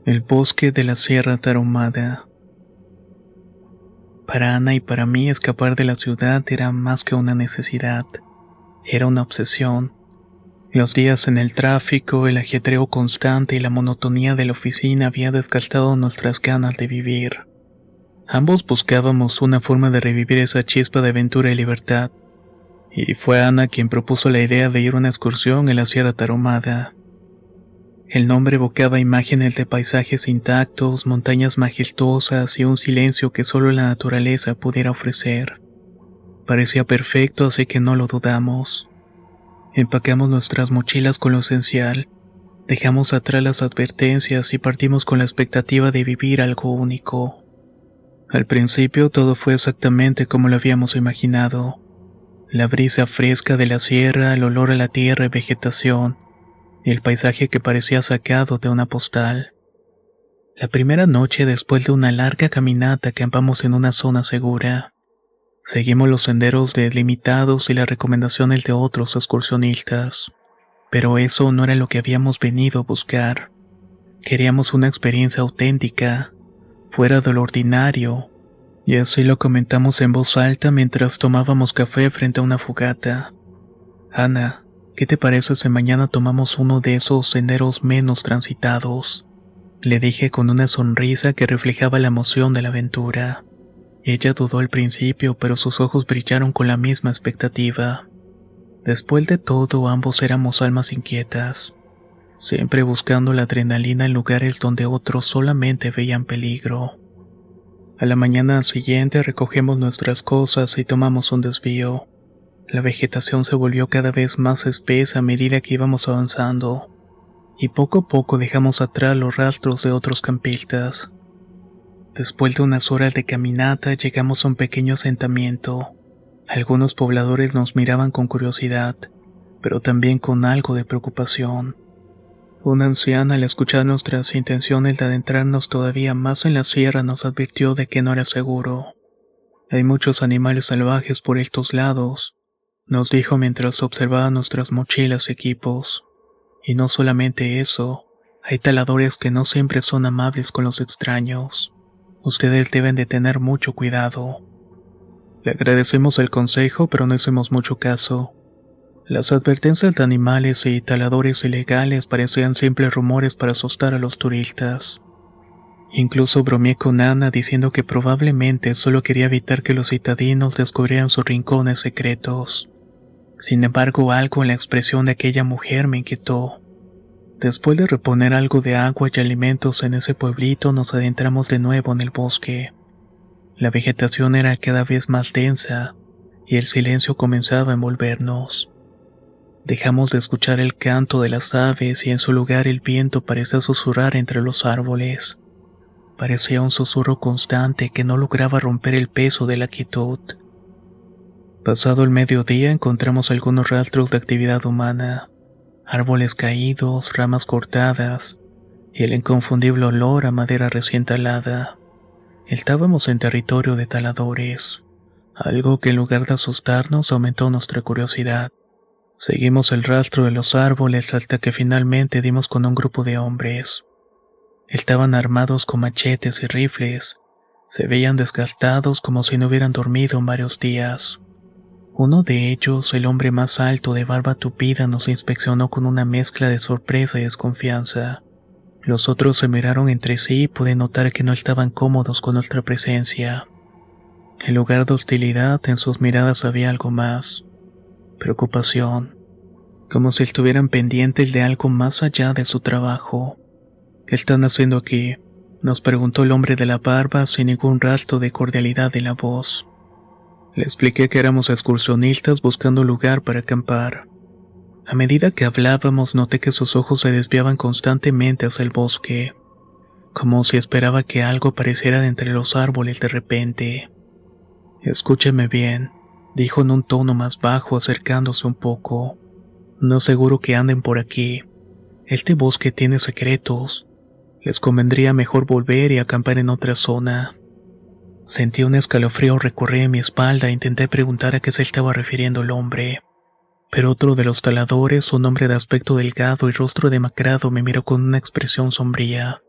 El bosque de la Sierra Tarahumara. Para Ana y para mí escapar de la ciudad era más que una necesidad, era una obsesión. Los días en el tráfico, el ajetreo constante y la monotonía de la oficina había desgastado nuestras ganas de vivir. Ambos buscábamos una forma de revivir esa chispa de aventura y libertad, y fue Ana quien propuso la idea de ir a una excursión en la Sierra Tarahumara. El nombre evocaba imágenes de paisajes intactos, montañas majestuosas y un silencio que solo la naturaleza pudiera ofrecer. Parecía perfecto, así que no lo dudamos. Empacamos nuestras mochilas con lo esencial, dejamos atrás las advertencias y partimos con la expectativa de vivir algo único. Al principio todo fue exactamente como lo habíamos imaginado. La brisa fresca de la sierra, el olor a la tierra y vegetación, y el paisaje que parecía sacado de una postal. La primera noche, después de una larga caminata, acampamos en una zona segura. Seguimos los senderos delimitados y las recomendaciones de otros excursionistas. Pero eso no era lo que habíamos venido a buscar. Queríamos una experiencia auténtica, fuera de lo ordinario, y así lo comentamos en voz alta mientras tomábamos café frente a una fogata. Ana, ¿qué te parece si mañana tomamos uno de esos senderos menos transitados? Le dije con una sonrisa que reflejaba la emoción de la aventura. Ella dudó al principio, pero sus ojos brillaron con la misma expectativa. Después de todo, ambos éramos almas inquietas, siempre buscando la adrenalina en lugares donde otros solamente veían peligro. A la mañana siguiente recogemos nuestras cosas y tomamos un desvío. La vegetación se volvió cada vez más espesa a medida que íbamos avanzando, y poco a poco dejamos atrás los rastros de otros campistas. Después de unas horas de caminata llegamos a un pequeño asentamiento. Algunos pobladores nos miraban con curiosidad, pero también con algo de preocupación. Una anciana, al escuchar nuestras intenciones de adentrarnos todavía más en la sierra, nos advirtió de que no era seguro. Hay muchos animales salvajes por estos lados, nos dijo mientras observaba nuestras mochilas y equipos. Y no solamente eso, hay taladores que no siempre son amables con los extraños. Ustedes deben de tener mucho cuidado. Le agradecemos el consejo, pero no hicimos mucho caso. Las advertencias de animales y taladores ilegales parecían simples rumores para asustar a los turistas. Incluso bromeé con Ana diciendo que probablemente solo quería evitar que los citadinos descubrieran sus rincones secretos. Sin embargo, algo en la expresión de aquella mujer me inquietó. Después de reponer algo de agua y alimentos en ese pueblito, nos adentramos de nuevo en el bosque. La vegetación era cada vez más densa, y el silencio comenzaba a envolvernos. Dejamos de escuchar el canto de las aves y en su lugar el viento parecía susurrar entre los árboles. Parecía un susurro constante que no lograba romper el peso de la quietud. Pasado el mediodía encontramos algunos rastros de actividad humana, árboles caídos, ramas cortadas y el inconfundible olor a madera recién talada. Estábamos en territorio de taladores, algo que en lugar de asustarnos aumentó nuestra curiosidad. Seguimos el rastro de los árboles hasta que finalmente dimos con un grupo de hombres. Estaban armados con machetes y rifles, se veían desgastados como si no hubieran dormido en varios días. Uno de ellos, el hombre más alto de barba tupida, nos inspeccionó con una mezcla de sorpresa y desconfianza. Los otros se miraron entre sí y pude notar que no estaban cómodos con nuestra presencia. En lugar de hostilidad, en sus miradas había algo más. Preocupación. Como si estuvieran pendientes de algo más allá de su trabajo. ¿Qué están haciendo aquí?, nos preguntó el hombre de la barba sin ningún rastro de cordialidad en la voz. Le expliqué que éramos excursionistas buscando un lugar para acampar. A medida que hablábamos noté que sus ojos se desviaban constantemente hacia el bosque, como si esperaba que algo apareciera de entre los árboles de repente. Escúcheme bien, dijo en un tono más bajo acercándose un poco. No seguro que anden por aquí. Este bosque tiene secretos. Les convendría mejor volver y acampar en otra zona. Sentí un escalofrío recorrer mi espalda e intenté preguntar a qué se estaba refiriendo el hombre. Pero otro de los taladores, un hombre de aspecto delgado y rostro demacrado, me miró con una expresión sombría.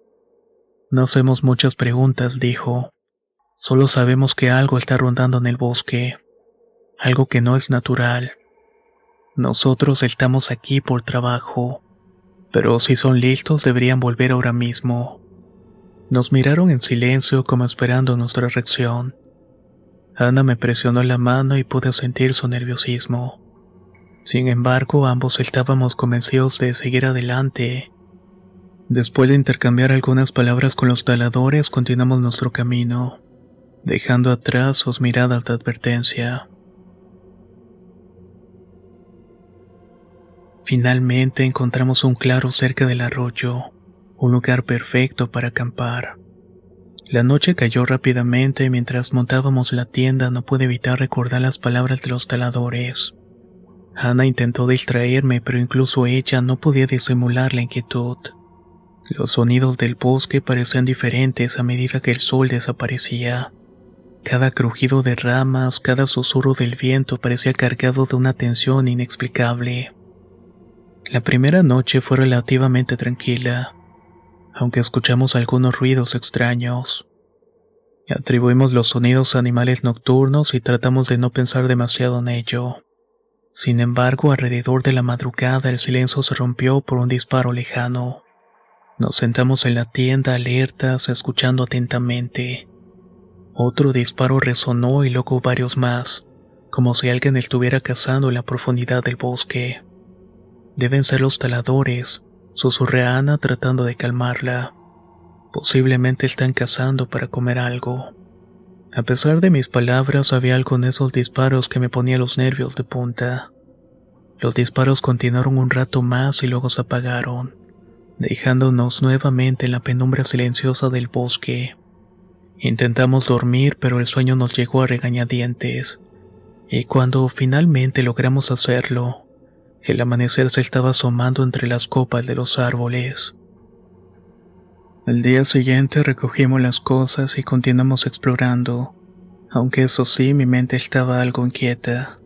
No hacemos muchas preguntas, dijo. Solo sabemos que algo está rondando en el bosque, algo que no es natural. Nosotros estamos aquí por trabajo, pero si son listos deberían volver ahora mismo. Nos miraron en silencio como esperando nuestra reacción. Ana me presionó la mano y pude sentir su nerviosismo. Sin embargo, ambos estábamos convencidos de seguir adelante. Después de intercambiar algunas palabras con los taladores, continuamos nuestro camino, dejando atrás sus miradas de advertencia. Finalmente encontramos un claro cerca del arroyo, un lugar perfecto para acampar. La noche cayó rápidamente y mientras montábamos la tienda no pude evitar recordar las palabras de los taladores. Ana intentó distraerme, pero incluso ella no podía disimular la inquietud. Los sonidos del bosque parecían diferentes a medida que el sol desaparecía. Cada crujido de ramas, cada susurro del viento parecía cargado de una tensión inexplicable. La primera noche fue relativamente tranquila, aunque escuchamos algunos ruidos extraños. Atribuimos los sonidos a animales nocturnos y tratamos de no pensar demasiado en ello. Sin embargo, alrededor de la madrugada el silencio se rompió por un disparo lejano. Nos sentamos en la tienda alertas, escuchando atentamente. Otro disparo resonó y luego varios más, como si alguien estuviera cazando en la profundidad del bosque. Deben ser los taladores, susurré a Ana tratando de calmarla. Posiblemente están cazando para comer algo. A pesar de mis palabras, había algo en esos disparos que me ponía los nervios de punta. Los disparos continuaron un rato más y luego se apagaron, dejándonos nuevamente en la penumbra silenciosa del bosque. Intentamos dormir, pero el sueño nos llegó a regañadientes, y cuando finalmente logramos hacerlo, el amanecer se estaba asomando entre las copas de los árboles. Al día siguiente recogimos las cosas y continuamos explorando, aunque eso sí, mi mente estaba algo inquieta.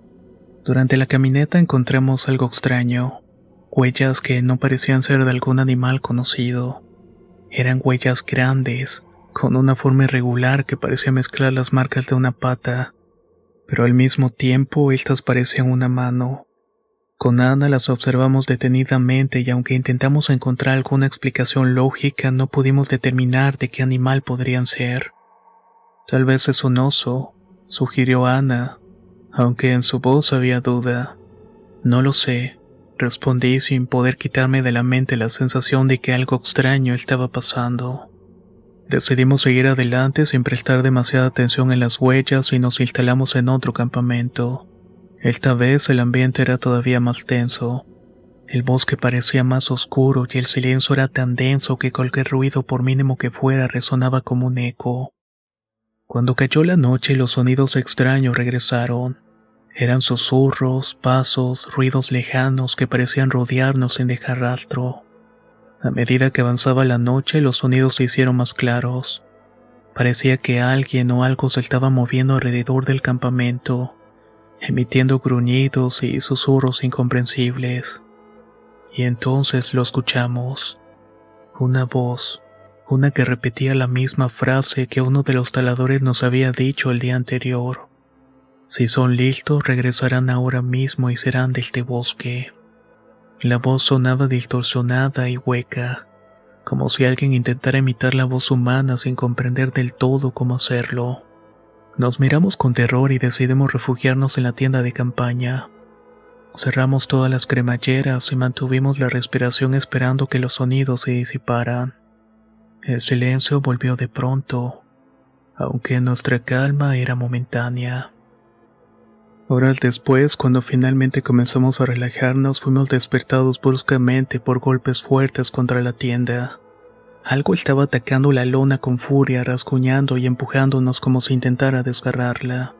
Durante la caminata encontramos algo extraño, huellas que no parecían ser de algún animal conocido. Eran huellas grandes, con una forma irregular que parecía mezclar las marcas de una pata, pero al mismo tiempo estas parecían una mano. Con Ana las observamos detenidamente y aunque intentamos encontrar alguna explicación lógica, no pudimos determinar de qué animal podrían ser. Tal vez es un oso, sugirió Ana, aunque en su voz había duda. No lo sé, respondí sin poder quitarme de la mente la sensación de que algo extraño estaba pasando. Decidimos seguir adelante sin prestar demasiada atención en las huellas y nos instalamos en otro campamento. Esta vez el ambiente era todavía más tenso. El bosque parecía más oscuro y el silencio era tan denso que cualquier ruido, por mínimo que fuera, resonaba como un eco. Cuando cayó la noche, los sonidos extraños regresaron. Eran susurros, pasos, ruidos lejanos que parecían rodearnos sin dejar rastro. A medida que avanzaba la noche, los sonidos se hicieron más claros. Parecía que alguien o algo se estaba moviendo alrededor del campamento, emitiendo gruñidos y susurros incomprensibles. Y entonces lo escuchamos. Una voz, una que repetía la misma frase que uno de los taladores nos había dicho el día anterior. Si son listos, regresarán ahora mismo y serán de este bosque. La voz sonaba distorsionada y hueca, como si alguien intentara imitar la voz humana sin comprender del todo cómo hacerlo. Nos miramos con terror y decidimos refugiarnos en la tienda de campaña. Cerramos todas las cremalleras y mantuvimos la respiración esperando que los sonidos se disiparan. El silencio volvió de pronto, aunque nuestra calma era momentánea. Horas después, cuando finalmente comenzamos a relajarnos, fuimos despertados bruscamente por golpes fuertes contra la tienda. Algo estaba atacando la lona con furia, rasguñando y empujándonos como si intentara desgarrarla.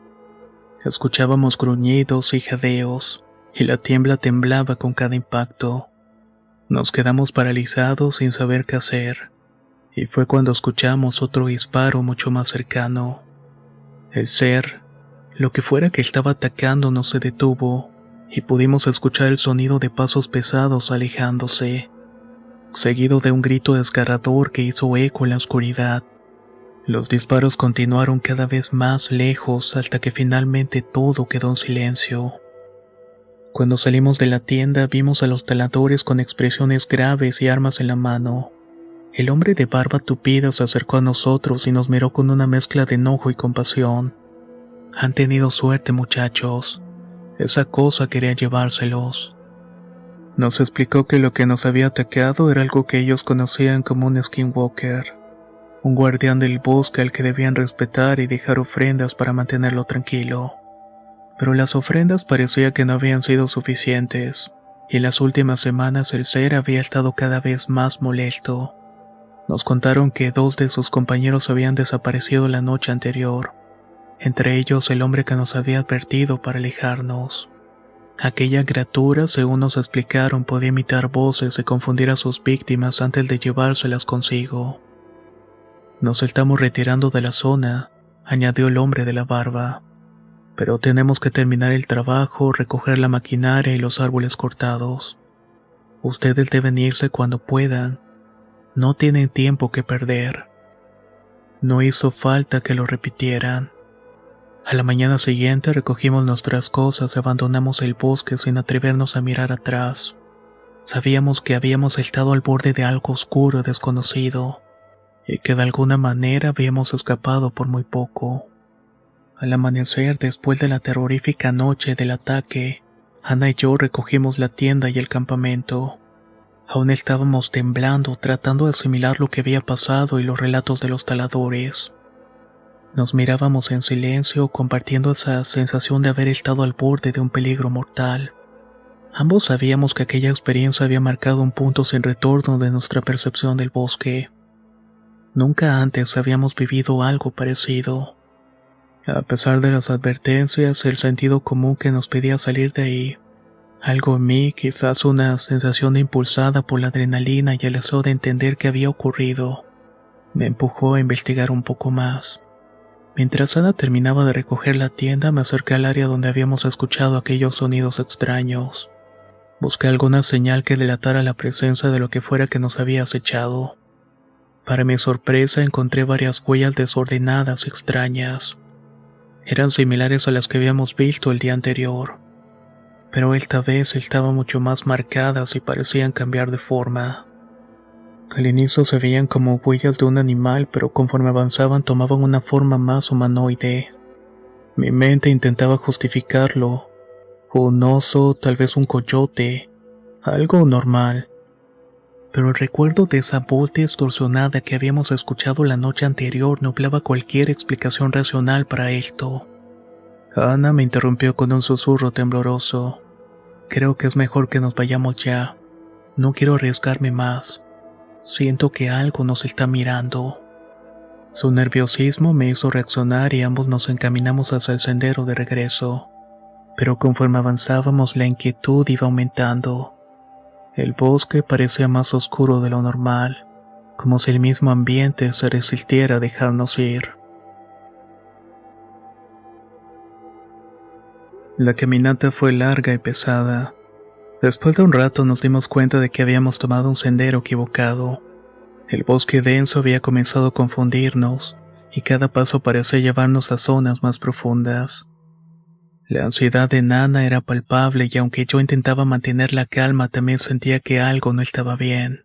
Escuchábamos gruñidos y jadeos, y la tienda temblaba con cada impacto. Nos quedamos paralizados sin saber qué hacer, y fue cuando escuchamos otro disparo mucho más cercano. El ser, lo que fuera que estaba atacándonos, se detuvo, y pudimos escuchar el sonido de pasos pesados alejándose. seguido de un grito desgarrador que hizo eco en la oscuridad. Los disparos continuaron cada vez más lejos hasta que finalmente todo quedó en silencio. Cuando salimos de la tienda vimos a los taladores con expresiones graves y armas en la mano. El hombre de barba tupida se acercó a nosotros y nos miró con una mezcla de enojo y compasión. Han tenido suerte, muchachos. Esa cosa quería llevárselos. Nos explicó que lo que nos había atacado era algo que ellos conocían como un skinwalker, un guardián del bosque al que debían respetar y dejar ofrendas para mantenerlo tranquilo. Pero las ofrendas parecía que no habían sido suficientes, y en las últimas semanas el ser había estado cada vez más molesto. Nos contaron que 2 de sus compañeros habían desaparecido la noche anterior, entre ellos el hombre que nos había advertido para alejarnos. Aquella criatura, según nos explicaron, podía imitar voces y confundir a sus víctimas antes de llevárselas consigo. Nos estamos retirando de la zona, añadió el hombre de la barba. Pero tenemos que terminar el trabajo, recoger la maquinaria y los árboles cortados. Ustedes deben irse cuando puedan. No tienen tiempo que perder. No hizo falta que lo repitieran. A la mañana siguiente recogimos nuestras cosas y abandonamos el bosque sin atrevernos a mirar atrás. Sabíamos que habíamos estado al borde de algo oscuro y desconocido, y que de alguna manera habíamos escapado por muy poco. Al amanecer, después de la terrorífica noche del ataque, Ana y yo recogimos la tienda y el campamento. Aún estábamos temblando, tratando de asimilar lo que había pasado y los relatos de los taladores. Nos mirábamos en silencio, compartiendo esa sensación de haber estado al borde de un peligro mortal. Ambos sabíamos que aquella experiencia había marcado un punto sin retorno de nuestra percepción del bosque. Nunca antes habíamos vivido algo parecido. A pesar de las advertencias, el sentido común que nos pedía salir de ahí, algo en mí, quizás una sensación impulsada por la adrenalina y el deseo de entender qué había ocurrido, me empujó a investigar un poco más. Mientras Ana terminaba de recoger la tienda, me acerqué al área donde habíamos escuchado aquellos sonidos extraños. Busqué alguna señal que delatara la presencia de lo que fuera que nos había acechado. Para mi sorpresa, encontré varias huellas desordenadas y extrañas. Eran similares a las que habíamos visto el día anterior, pero esta vez estaban mucho más marcadas y parecían cambiar de forma. Al inicio se veían como huellas de un animal, pero conforme avanzaban tomaban una forma más humanoide. Mi mente intentaba justificarlo. Un oso, tal vez un coyote, algo normal. Pero el recuerdo de esa voz distorsionada que habíamos escuchado la noche anterior nublaba cualquier explicación racional para esto. Ana me interrumpió con un susurro tembloroso. Creo que es mejor que nos vayamos ya. No quiero arriesgarme más. Siento que algo nos está mirando. Su nerviosismo me hizo reaccionar y ambos nos encaminamos hacia el sendero de regreso. Pero conforme avanzábamos la inquietud iba aumentando. El bosque parecía más oscuro de lo normal, como si el mismo ambiente se resistiera a dejarnos ir. La caminata fue larga y pesada. Después de un rato nos dimos cuenta de que habíamos tomado un sendero equivocado. El bosque denso había comenzado a confundirnos, y cada paso parecía llevarnos a zonas más profundas. La ansiedad de Nana era palpable y aunque yo intentaba mantener la calma, también sentía que algo no estaba bien.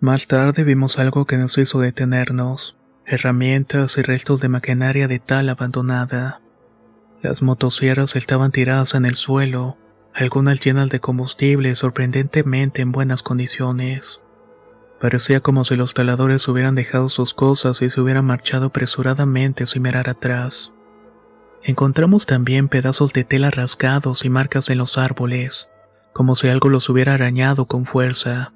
Más tarde vimos algo que nos hizo detenernos, herramientas y restos de maquinaria de tal abandonada. Las motosierras estaban tiradas en el suelo, algunas llenas de combustible y sorprendentemente en buenas condiciones. Parecía como si los taladores hubieran dejado sus cosas y se hubieran marchado apresuradamente sin mirar atrás. Encontramos también pedazos de tela rasgados y marcas en los árboles, como si algo los hubiera arañado con fuerza.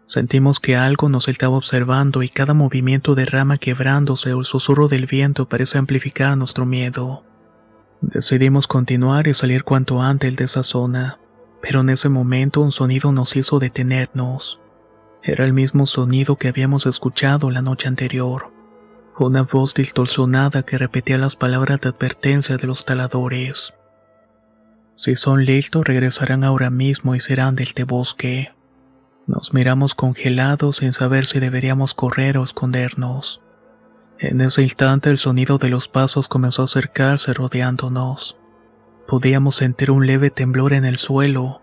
Sentimos que algo nos estaba observando y cada movimiento de rama quebrándose o el susurro del viento parece amplificar nuestro miedo. Decidimos continuar y salir cuanto antes de esa zona, pero en ese momento un sonido nos hizo detenernos. Era el mismo sonido que habíamos escuchado la noche anterior. Una voz distorsionada que repetía las palabras de advertencia de los taladores. Si son listos, regresarán ahora mismo y serán de este bosque. Nos miramos congelados sin saber si deberíamos correr o escondernos. En ese instante el sonido de los pasos comenzó a acercarse rodeándonos. Podíamos sentir un leve temblor en el suelo,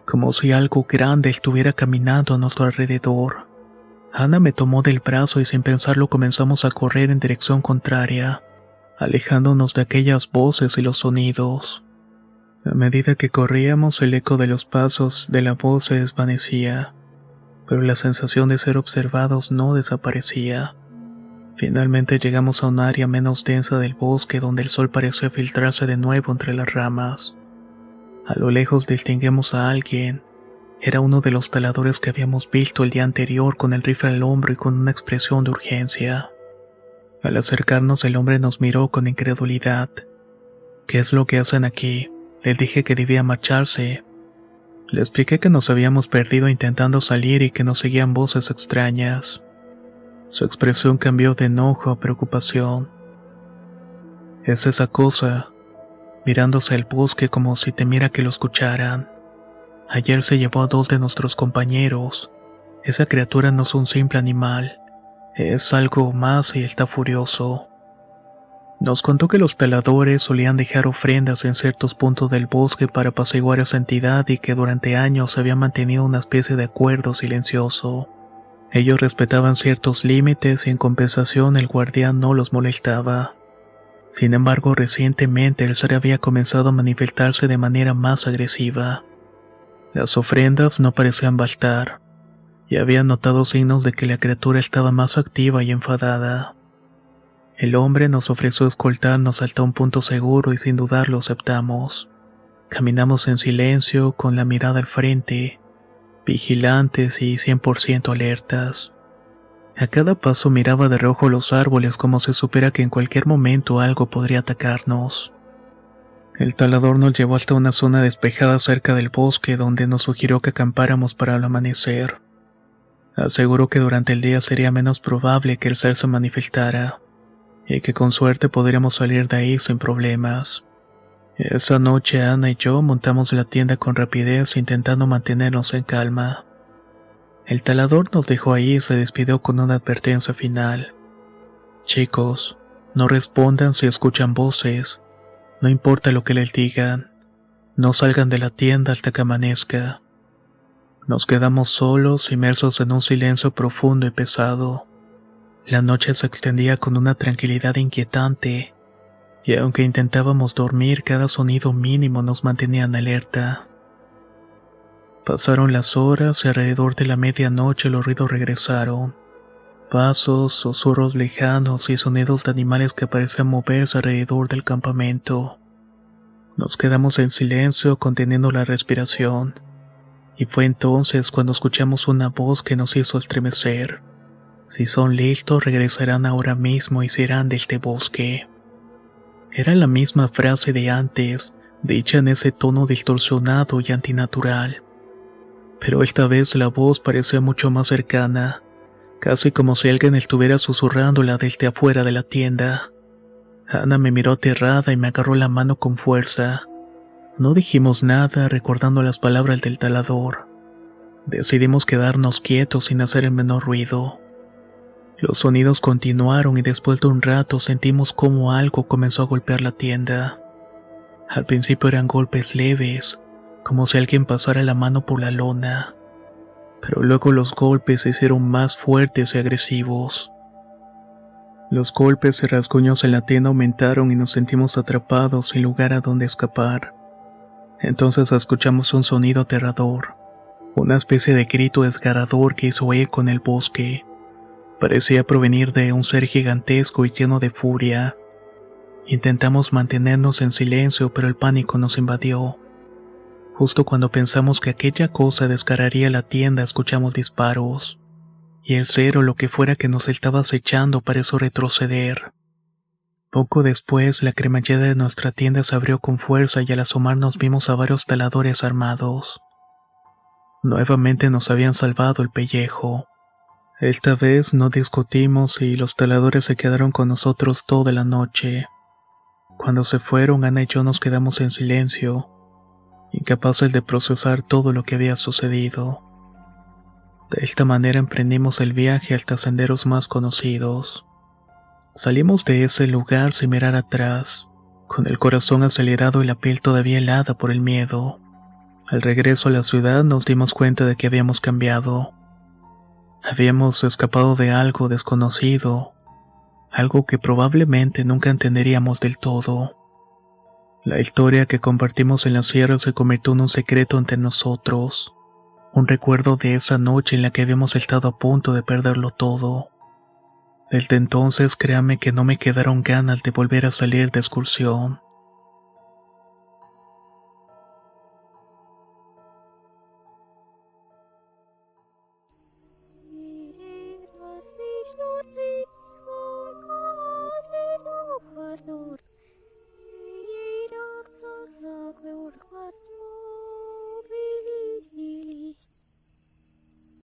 como si algo grande estuviera caminando a nuestro alrededor. Ana me tomó del brazo y sin pensarlo comenzamos a correr en dirección contraria, alejándonos de aquellas voces y los sonidos. A medida que corríamos, el eco de los pasos de la voz se desvanecía, pero la sensación de ser observados no desaparecía. Finalmente llegamos a un área menos densa del bosque donde el sol parecía filtrarse de nuevo entre las ramas. A lo lejos distinguimos a alguien. Era uno de los taladores que habíamos visto el día anterior con el rifle al hombro y con una expresión de urgencia. Al acercarnos el hombre nos miró con incredulidad. ¿Qué es lo que hacen aquí? Le dije que debía marcharse. Le expliqué que nos habíamos perdido intentando salir y que nos seguían voces extrañas. Su expresión cambió de enojo a preocupación. Es esa cosa, mirándose al bosque como si temiera que lo escucharan. Ayer se llevó a 2 de nuestros compañeros. Esa criatura no es un simple animal, es algo más y está furioso. Nos contó que los taladores solían dejar ofrendas en ciertos puntos del bosque para apaciguar a esa entidad y que durante años se había mantenido una especie de acuerdo silencioso. Ellos respetaban ciertos límites y en compensación el guardián no los molestaba. Sin embargo, recientemente el ser había comenzado a manifestarse de manera más agresiva. Las ofrendas no parecían bastar, y había notado signos de que la criatura estaba más activa y enfadada. El hombre nos ofreció escoltarnos hasta un punto seguro y sin dudarlo aceptamos. Caminamos en silencio, con la mirada al frente, vigilantes y 100% alertas. A cada paso miraba de reojo los árboles como si supiera que en cualquier momento algo podría atacarnos. El talador nos llevó hasta una zona despejada cerca del bosque donde nos sugirió que acampáramos para el amanecer. Aseguró que durante el día sería menos probable que el ser se manifestara y que con suerte podríamos salir de ahí sin problemas. Esa noche Ana y yo montamos la tienda con rapidez intentando mantenernos en calma. El talador nos dejó ahí y se despidió con una advertencia final. Chicos, no respondan si escuchan voces, no importa lo que les digan, no salgan de la tienda hasta que amanezca. Nos quedamos solos, inmersos en un silencio profundo y pesado. La noche se extendía con una tranquilidad inquietante, y aunque intentábamos dormir, cada sonido mínimo nos mantenía en alerta. Pasaron las horas y alrededor de la medianoche los ruidos regresaron. Pasos, susurros lejanos y sonidos de animales que parecían moverse alrededor del campamento. Nos quedamos en silencio, conteniendo la respiración, y fue entonces cuando escuchamos una voz que nos hizo estremecer. Si son listos, regresarán ahora mismo y se irán de este bosque. Era la misma frase de antes, dicha en ese tono distorsionado y antinatural. Pero esta vez la voz parecía mucho más cercana, casi como si alguien estuviera susurrándola desde afuera de la tienda. Ana me miró aterrada y me agarró la mano con fuerza. No dijimos nada, recordando las palabras del talador. Decidimos quedarnos quietos sin hacer el menor ruido. Los sonidos continuaron y después de un rato sentimos como algo comenzó a golpear la tienda. Al principio eran golpes leves, como si alguien pasara la mano por la lona, pero luego los golpes se hicieron más fuertes y agresivos. Los golpes y rasguños en la tienda aumentaron y nos sentimos atrapados sin lugar a donde escapar. Entonces escuchamos un sonido aterrador, una especie de grito desgarrador que hizo eco en el bosque. Parecía provenir de un ser gigantesco y lleno de furia. Intentamos mantenernos en silencio, pero el pánico nos invadió. Justo cuando pensamos que aquella cosa desgarraría la tienda, escuchamos disparos, y el ser o lo que fuera que nos estaba acechando pareció retroceder. Poco después, la cremallera de nuestra tienda se abrió con fuerza y al asomarnos vimos a varios taladores armados. Nuevamente nos habían salvado el pellejo. Esta vez no discutimos y los taladores se quedaron con nosotros toda la noche. Cuando se fueron, Ana y yo nos quedamos en silencio, incapaces de procesar todo lo que había sucedido. De esta manera emprendimos el viaje hasta senderos más conocidos. Salimos de ese lugar sin mirar atrás, con el corazón acelerado y la piel todavía helada por el miedo. Al regreso a la ciudad nos dimos cuenta de que habíamos cambiado. Habíamos escapado de algo desconocido, algo que probablemente nunca entenderíamos del todo. La historia que compartimos en la sierra se convirtió en un secreto entre nosotros, un recuerdo de esa noche en la que habíamos estado a punto de perderlo todo. Desde entonces créame que no me quedaron ganas de volver a salir de excursión.